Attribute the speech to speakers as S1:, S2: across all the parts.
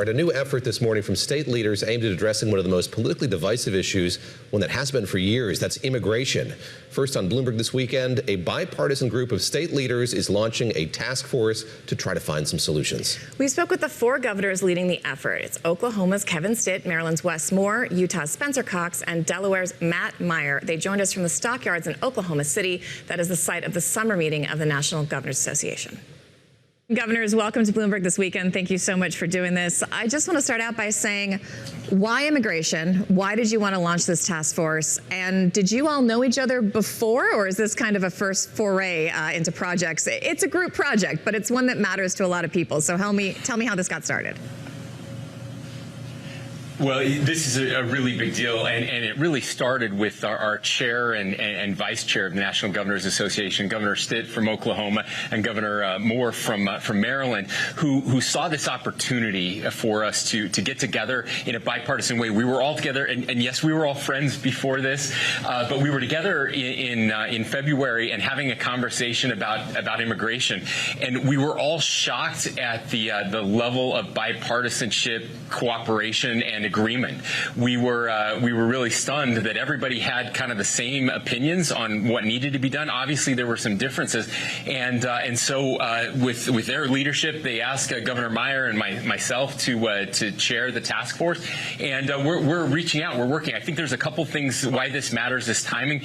S1: start. A new effort this morning from state leaders aimed at addressing one of the most politically divisive issues, one that has been for years. That's immigration. First on Bloomberg This Weekend, a bipartisan group of state leaders is launching a task force to try to find some solutions.
S2: We spoke with the 4 governors leading the effort. It's Oklahoma's Kevin Stitt, Maryland's Wes Moore, Utah's Spencer Cox, and Delaware's Matt Meyer. They joined us from the stockyards in Oklahoma City. That is the site of the summer meeting of the National Governors Association. Governors, welcome to Bloomberg This Weekend. Thank you so much for doing this. I just want to start out by saying, why immigration? Why did you want to launch this task force? And did you all know each other before, or is this kind of a first foray into projects? It's a group project, but it's one that matters to a lot of people. So tell me how this got started.
S3: Well, this is a really big deal, and it really started with our chair and vice chair of the National Governors Association, Governor Stitt from Oklahoma and Governor Moore from Maryland, who saw this opportunity for us to get together in a bipartisan way. We were all together, and yes, we were all friends before this, but we were together in February and having a conversation about immigration, and we were all shocked at the level of bipartisanship, cooperation, and agreement. We were really stunned that everybody had kind of the same opinions on what needed to be done. Obviously, there were some differences, and so with their leadership, they asked Governor Meyer and myself to chair the task force, and we're reaching out. We're working. I think there's a couple things why this matters. This timing.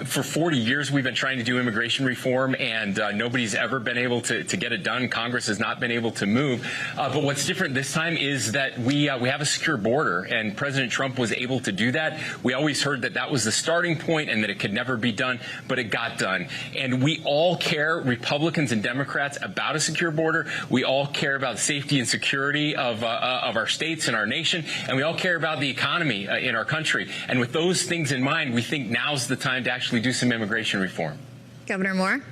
S3: For 40 years, we've been trying to do immigration reform, and nobody's ever been able to get it done. Congress has not been able to move. But what's different this time is that we have a secure border, and President Trump was able to do that. We always heard that that was the starting point and that it could never be done, but it got done. And we all care, Republicans and Democrats, about a secure border. We all care about safety and security of our states and our nation, and we all care about the economy in our country. And with those things in mind, we think now's the time to actually do some immigration reform.
S2: Governor Moore?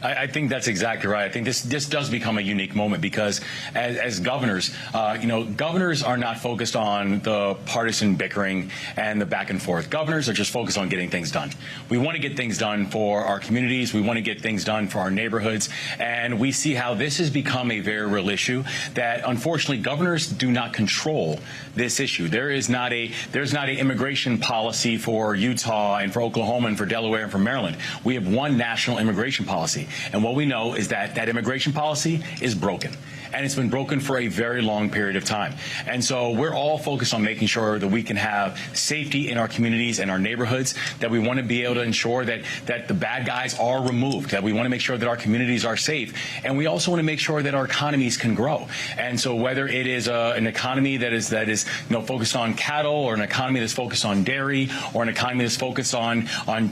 S4: I think that's exactly right. I think this does become a unique moment because as governors, governors are not focused on the partisan bickering and the back and forth. Governors are just focused on getting things done. We want to get things done for our communities. We want to get things done for our neighborhoods. And we see how this has become a very real issue that unfortunately governors do not control this issue. There's not an immigration policy for Utah and for Oklahoma and for Delaware and for Maryland. We have one national immigration policy. And what we know is that that immigration policy is broken. And it's been broken for a very long period of time. And so we're all focused on making sure that we can have safety in our communities and our neighborhoods, that we want to be able to ensure that the bad guys are removed, that we want to make sure that our communities are safe. And we also want to make sure that our economies can grow. And so whether it is an economy that is focused on cattle, or an economy that's focused on dairy, or an economy that's focused on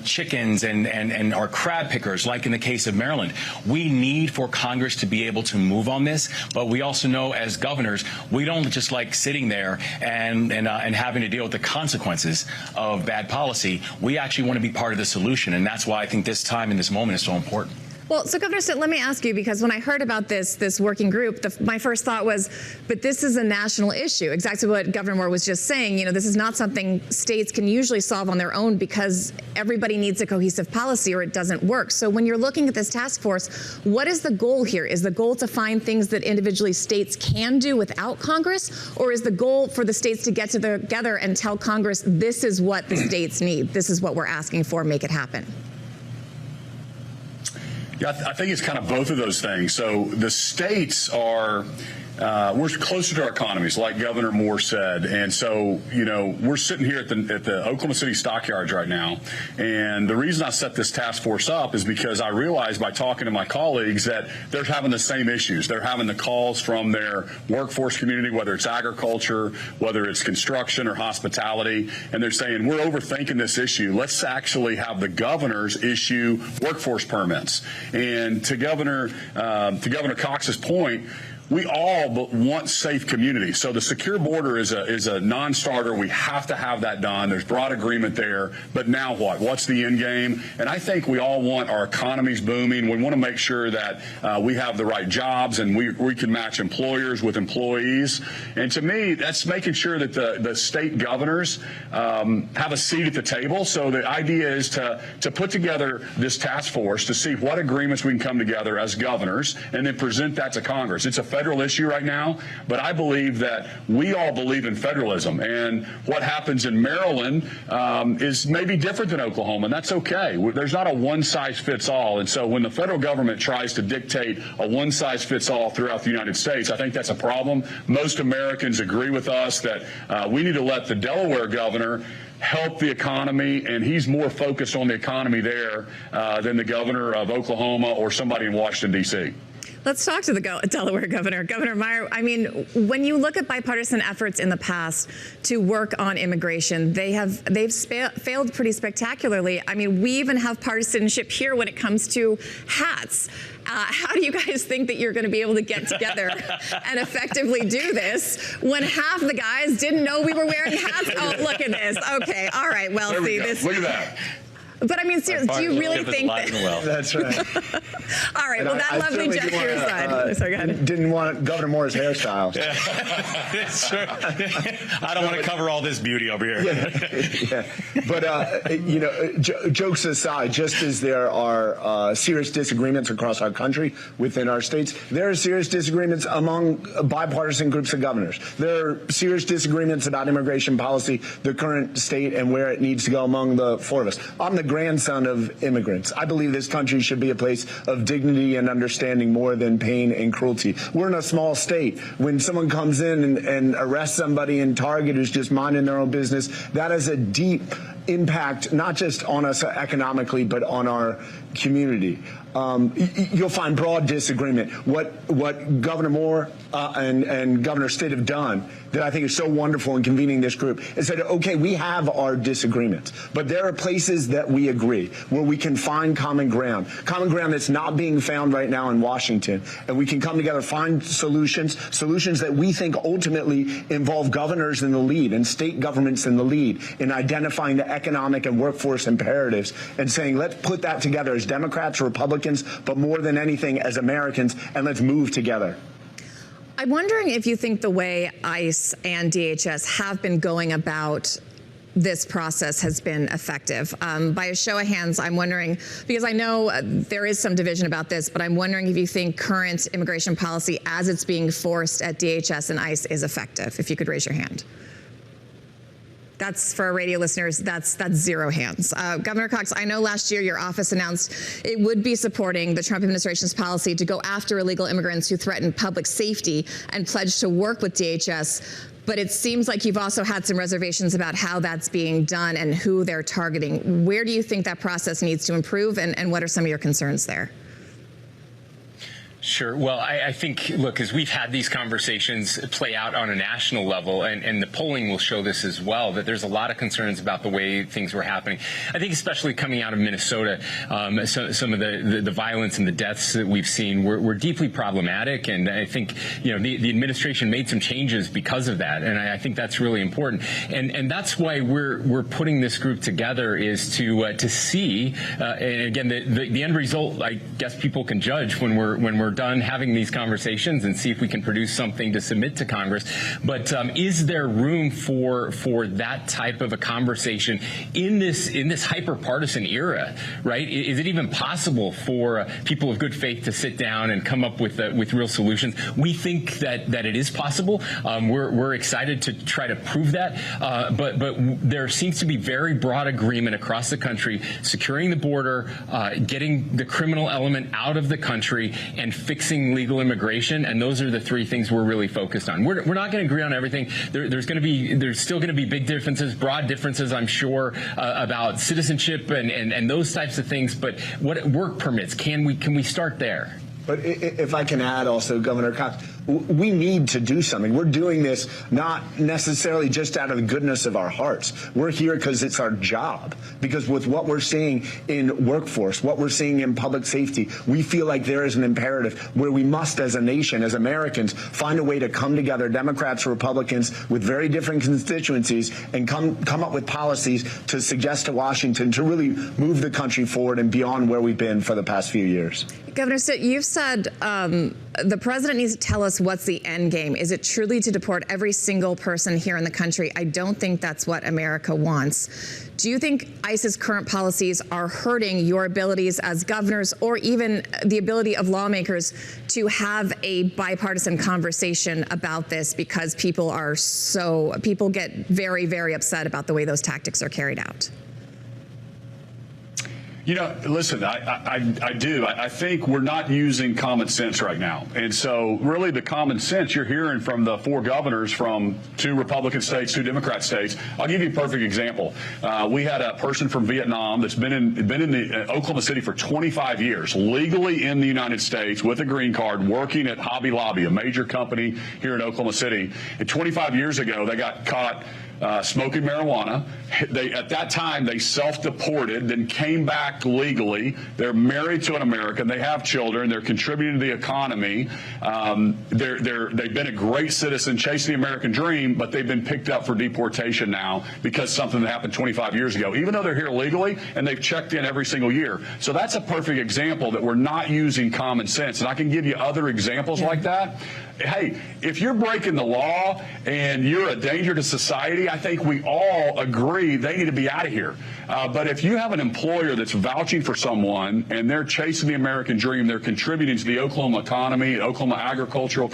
S4: chickens and our crab pickers, like in the case of Maryland, we need for Congress to be able to move on this. But we also know as governors, we don't just like sitting there and having to deal with the consequences of bad policy. We actually want to be part of the solution. And that's why I think this time in this moment is so important.
S2: Well, so Governor Stitt, let me ask you, because when I heard about this working group, my first thought was, but this is a national issue. Exactly what Governor Moore was just saying. This is not something states can usually solve on their own because everybody needs a cohesive policy or it doesn't work. So when you're looking at this task force, what is the goal here? Is the goal to find things that individually states can do without Congress? Or is the goal for the states to get together and tell Congress, this is what the states need, this is what we're asking for, make it happen?
S5: Yeah, I think it's kind of both of those things. So the states are we're closer to our economies, like Governor Moore said. And so, we're sitting here at the Oklahoma City stockyards right now. And the reason I set this task force up is because I realized by talking to my colleagues that they're having the same issues. They're having the calls from their workforce community, whether it's agriculture, whether it's construction or hospitality. And they're saying, we're overthinking this issue. Let's actually have the governors issue workforce permits. And to Governor Cox's point, we all want safe communities. So the secure border is a non-starter. We have to have that done. There's broad agreement there. But now what? What's the end game? And I think we all want our economies booming. We want to make sure that we have the right jobs and we can match employers with employees. And to me, that's making sure that the state governors have a seat at the table. So the idea is to put together this task force to see what agreements we can come together as governors and then present that to Congress. It's a federal issue right now, but I believe that we all believe in federalism, and what happens in Maryland is maybe different than Oklahoma, and that's okay. There's not a one-size-fits-all, and so when the federal government tries to dictate a one-size-fits-all throughout the United States, I think that's a problem. Most Americans agree with us that we need to let the Delaware governor help the economy, and he's more focused on the economy there than the governor of Oklahoma or somebody in Washington, D.C.
S2: Let's talk to the Delaware governor. Governor Meyer, I mean, when you look at bipartisan efforts in the past to work on immigration, they've failed pretty spectacularly. I mean, we even have partisanship here when it comes to hats. How do you guys think that you're going to be able to get together and effectively do this when half the guys didn't know we were wearing hats? Oh, look at this. Okay, all right. Well,
S5: There we
S2: see
S5: go.
S2: this.
S5: Look at that.
S2: But I mean, seriously, do you really think that?
S6: That's right.
S2: All right. Well, that lovely gesture aside. Sorry, go ahead.
S6: Didn't want Governor Moore's hairstyle.
S4: It's true. I don't want to cover all this beauty over here.
S6: Yeah. But, you know, jokes aside, just as there are serious disagreements across our country within our states, there are serious disagreements among bipartisan groups of governors. There are serious disagreements about immigration policy, the current state, and where it needs to go among the four of us. I'm the grandson of immigrants. I believe this country should be a place of dignity and understanding more than pain and cruelty. We're in a small state. When someone comes in and arrests somebody in Target who's just minding their own business, that has a deep impact, not just on us economically, but on our community. You'll find broad disagreement. What Governor Moore and Governor Stitt have done that I think is so wonderful in convening this group is that, okay, we have our disagreements, but there are places that we agree where we can find common ground that's not being found right now in Washington, and we can come together, find solutions that we think ultimately involve governors in the lead and state governments in the lead in identifying the economic and workforce imperatives and saying, let's put that together as Democrats, Republicans, but more than anything as Americans, and let's move together.
S2: I'm wondering if you think the way ICE and DHS have been going about this process has been effective. By a show of hands, I'm wondering, because I know there is some division about this, but I'm wondering if you think current immigration policy as it's being forced at DHS and ICE is effective. If you could raise your hand. That's, for our radio listeners, that's zero hands. Governor Cox, I know last year your office announced it would be supporting the Trump administration's policy to go after illegal immigrants who threaten public safety and pledged to work with DHS. But it seems like you've also had some reservations about how that's being done and who they're targeting. Where do you think that process needs to improve, and what are some of your concerns there?
S3: Sure. Well, I think, look, as we've had these conversations play out on a national level, and the polling will show this as well, that there's a lot of concerns about the way things were happening. I think especially coming out of Minnesota, some of the violence and the deaths that we've seen were deeply problematic. And I think, you know, the administration made some changes because of that. And I think that's really important. And that's why we're putting this group together, is to see, and again, the end result, I guess people can judge when we're done having these conversations and see if we can produce something to submit to Congress. But is there room for that type of a conversation in this hyper-partisan era, right? Is it even possible for people of good faith to sit down and come up with real solutions? We think that it is possible. We're excited to try to prove that. But there seems to be very broad agreement across the country, securing the border, getting the criminal element out of the country, and fixing legal immigration, and those are the three things we're really focused on. We're not going to agree on everything. There's still going to be big differences, broad differences, I'm sure, about citizenship and those types of things. But what work permits, can we start there?
S6: But if I can add also, Governor Cox, we need to do something. We're doing this not necessarily just out of the goodness of our hearts. We're here because it's our job. Because with what we're seeing in workforce, what we're seeing in public safety, we feel like there is an imperative where we must, as a nation, as Americans, find a way to come together, Democrats, Republicans, with very different constituencies, and come up with policies to suggest to Washington to really move the country forward and beyond where we've been for the past few years.
S2: Governor Stitt, you've said the president needs to tell us what's the end game. Is it truly to deport every single person here in the country? I don't think that's what America wants. Do you think ICE's current policies are hurting your abilities as governors, or even the ability of lawmakers to have a bipartisan conversation about this, because people get very, very upset about the way those tactics are carried out?
S5: You know, listen, I do. I think we're not using common sense right now. And so really the common sense you're hearing from the 4 governors from 2 Republican states, 2 Democrat states. I'll give you a perfect example. We had a person from Vietnam that's been in Oklahoma City for 25 years, legally in the United States with a green card, working at Hobby Lobby, a major company here in Oklahoma City. And 25 years ago, they got caught smoking marijuana. At that time, they self-deported, then came back legally. They're married to an American. They have children. They're contributing to the economy. They've been a great citizen, chasing the American dream, but they've been picked up for deportation now because something that happened 25 years ago, even though they're here legally and they've checked in every single year. So that's a perfect example that we're not using common sense. And I can give you other examples like that. Hey, if you're breaking the law and you're a danger to society, I think we all agree they need to be out of here. But if you have an employer that's vouching for someone and they're chasing the American dream, they're contributing to the Oklahoma economy, Oklahoma agricultural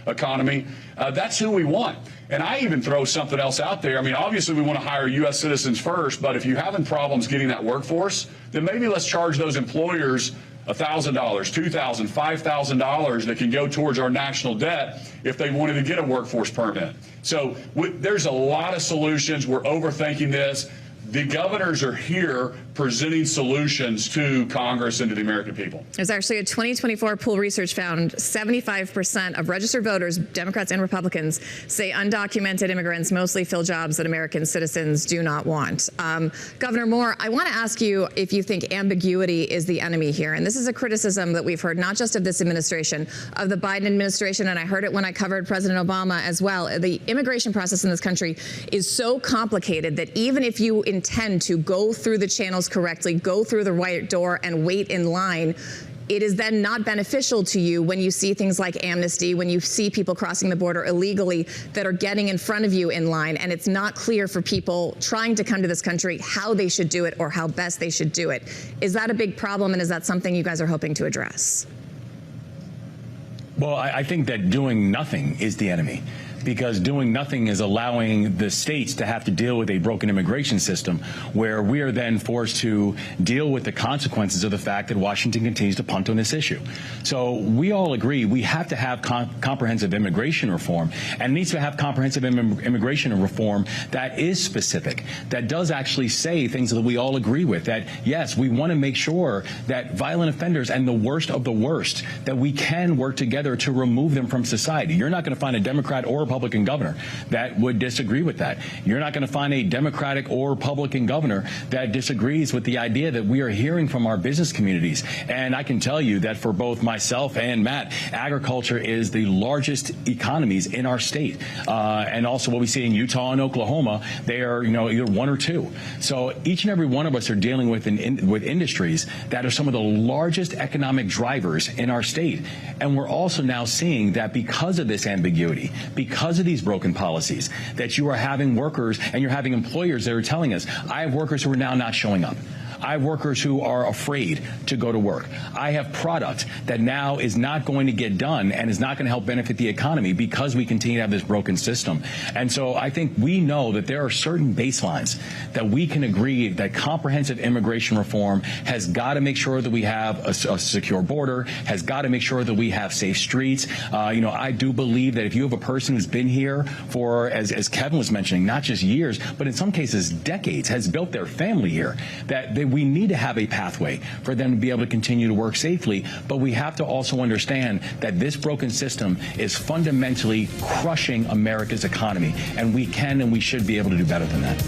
S5: economy, that's who we want. And I even throw something else out there. I mean, obviously we want to hire U.S. citizens first, but if you're having problems getting that workforce, then maybe let's charge those employers $1,000, $2,000, $5,000 that can go towards our national debt if they wanted to get a workforce permit. So there's a lot of solutions. We're overthinking this. The governors are here presenting solutions to Congress and to the American people.
S2: There's actually a 2024 Pool research found 75% of registered voters, Democrats and Republicans, say undocumented immigrants mostly fill jobs that American citizens do not want. Governor Moore, I want to ask you if you think ambiguity is the enemy here. And this is a criticism that we've heard not just of this administration, of the Biden administration, and I heard it when I covered President Obama as well. The immigration process in this country is so complicated that even if you intend to go through the channels correctly, go through the right door and wait in line, it is then not beneficial to you when you see things like amnesty, when you see people crossing the border illegally that are getting in front of you in line, and it's not clear for people trying to come to this country how they should do it or how best they should do it. Is that a big problem, and is that something you guys are hoping to address?
S4: Well, I think that doing nothing is the enemy, because doing nothing is allowing the states to have to deal with a broken immigration system where we are then forced to deal with the consequences of the fact that Washington continues to punt on this issue. So we all agree we have to have comprehensive immigration reform, and it needs to have comprehensive immigration reform that is specific, that does actually say things that we all agree with, that yes, we want to make sure that violent offenders and the worst of the worst, that we can work together to remove them from society. You're not going to find a Democrat or Republican governor that would disagree with that. You're not going to find a Democratic or Republican governor that disagrees with the idea that we are hearing from our business communities. And I can tell you that for both myself and Matt, agriculture is the largest economies in our state. And also what we see in Utah and Oklahoma, they are, either one or two. So each and every one of us are dealing with with industries that are some of the largest economic drivers in our state. And we're also now seeing that because of this ambiguity, because of these broken policies, that you are having workers and you're having employers that are telling us, I have workers who are now not showing up. I have workers who are afraid to go to work. I have product that now is not going to get done and is not going to help benefit the economy because we continue to have this broken system. And so I think we know that there are certain baselines that we can agree that comprehensive immigration reform has got to make sure that we have a secure border, has got to make sure that we have safe streets. I do believe that if you have a person who's been here for, as Kevin was mentioning, not just years, but in some cases decades, has built their family here, that we need to have a pathway for them to be able to continue to work safely. But we have to also understand that this broken system is fundamentally crushing America's economy, and we can and we should be able to do better than that.